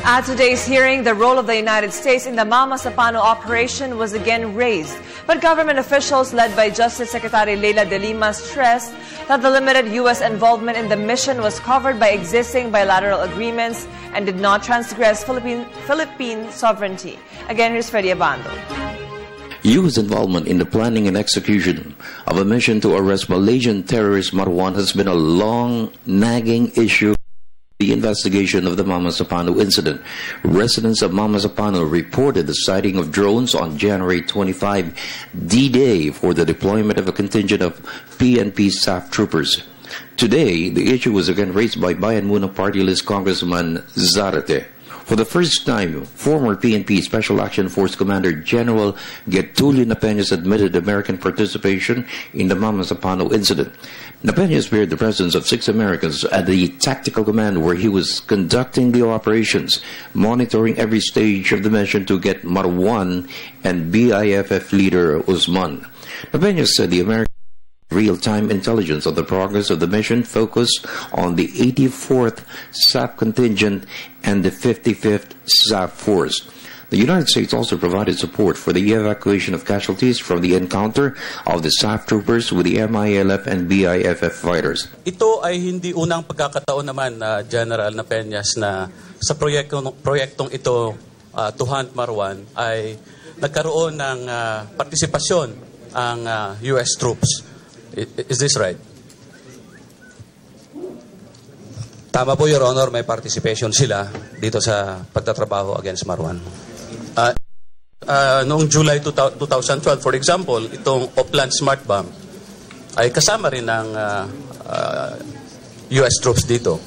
At today's hearing, the role of the United States in the Mamasapano operation was again raised. But government officials led by Justice Secretary Leila de Lima stressed that the limited U.S. involvement in the mission was covered by existing bilateral agreements and did not transgress Philippine sovereignty. Again, here's Freddie Abando. U.S. involvement in the planning and execution of a mission to arrest Malaysian terrorist Marwan has been a long, nagging issue. The investigation of the Mamasapano incident. Residents of Mamasapano reported the sighting of drones on January 25, D-Day, for the deployment of a contingent of PNP staff troopers. Today, the issue was again raised by Bayan Muna Party List Congressman Zarate. For the first time, former PNP Special Action Force Commander General Getulio Napenas admitted American participation in the Mamasapano incident. Napenas feared the presence of 6 Americans at the tactical command where he was conducting the operations, monitoring every stage of the mission to get Marwan and BIFF leader Usman. Napenas said the American real-time intelligence of the progress of the mission focused on the 84th SAF contingent and the 55th SAF force. The United States also provided support for the evacuation of casualties from the encounter of the SAF troopers with the MILF and BIFF fighters. Ito ay hindi unang pagkakataon naman, General Napenas, na sa proyektong ito, to hunt Marwan, ay nagkaroon ng partisipasyon ang US troops. Is this right? Tama po, Your Honor, may participation sila dito sa pagtatrabaho against Marwan. Noong July 2012, for example, itong Opland Smart Bomb ay kasama rin ng US troops dito.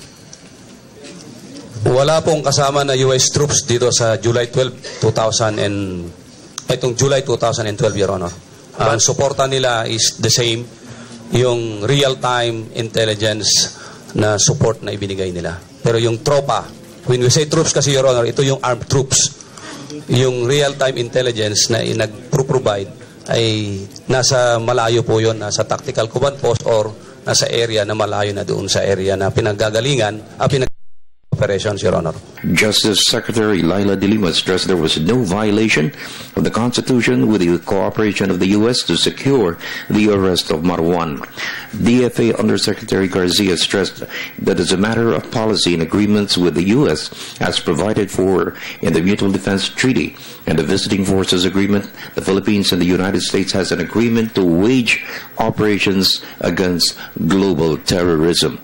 Wala pong kasama na US troops dito sa July 12, 2012, Your Honor. Ang suporta nila is the same, yung real-time intelligence na support na ibinigay nila. Pero yung tropa, when we say troops kasi, Your Honor, ito yung armed troops. Yung real-time intelligence na nag-provide ay nasa malayo po yun, nasa tactical command post or nasa area na malayo na doon sa area na pinanggagalingan, operations, Your Honor. Justice Secretary Leila de Lima stressed there was no violation of the Constitution with the cooperation of the U.S. to secure the arrest of Marwan. DFA Undersecretary Garcia stressed that as a matter of policy and agreements with the U.S. as provided for in the Mutual Defense Treaty and the Visiting Forces Agreement, the Philippines and the United States has an agreement to wage operations against global terrorism.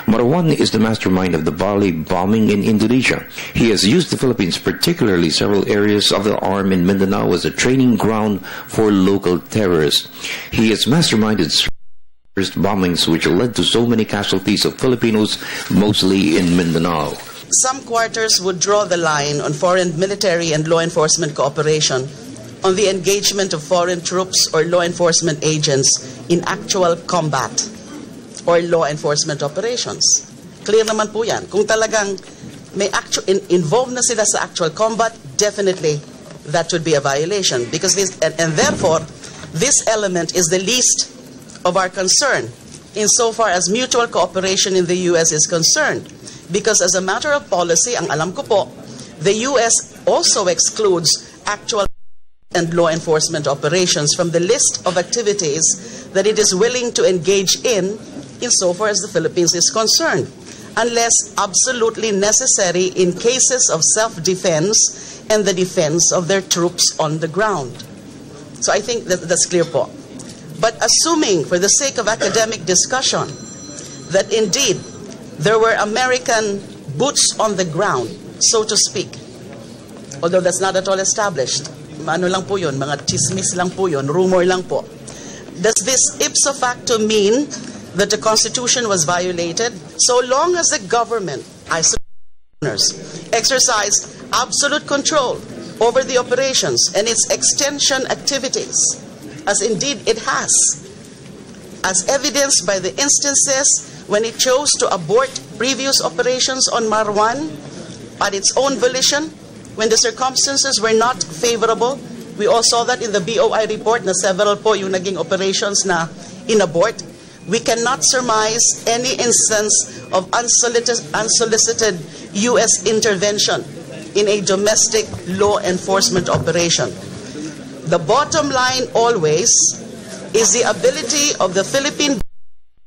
Marwan is the mastermind of the Bali bombing in Indonesia. He has used the Philippines, particularly several areas of the arm in Mindanao, as a training ground for local terrorists. He has masterminded terrorist bombings which led to so many casualties of Filipinos, mostly in Mindanao. Some quarters would draw the line on foreign military and law enforcement cooperation on the engagement of foreign troops or law enforcement agents in actual combat or law enforcement operations. Clear naman po yan. Kung talagang may involved na sila sa actual combat, definitely that would be a violation. Because this, and therefore, this element is the least of our concern insofar as mutual cooperation in the U.S. is concerned. Because as a matter of policy, ang alam ko po, the U.S. also excludes actual and law enforcement operations from the list of activities that it is willing to engage in insofar as the Philippines is concerned, unless absolutely necessary in cases of self-defense and the defense of their troops on the ground. So I think that's clear po. But assuming, for the sake of academic discussion, that indeed there were American boots on the ground, so to speak, although that's not at all established, ano lang po yun, mga chismis lang po yun, rumor lang po. Does this ipso facto mean that the Constitution was violated? So long as the government, exercised absolute control over the operations and its extension activities, as indeed it has, as evidenced by the instances when it chose to abort previous operations on Marwan at its own volition, when the circumstances were not favorable. We all saw that in the BOI report na several po yung naging operations na inabort. We cannot surmise any instance of unsolicited U.S. intervention in a domestic law enforcement operation. The bottom line always is the ability of the Philippine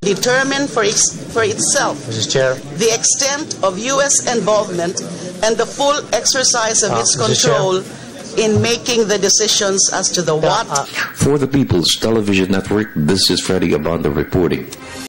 to determine for itself Mrs. Chair. the extent of U.S. involvement and the full exercise of its Mrs. control in making the decisions as to the what. For the People's Television Network, this is Freddie Abando reporting.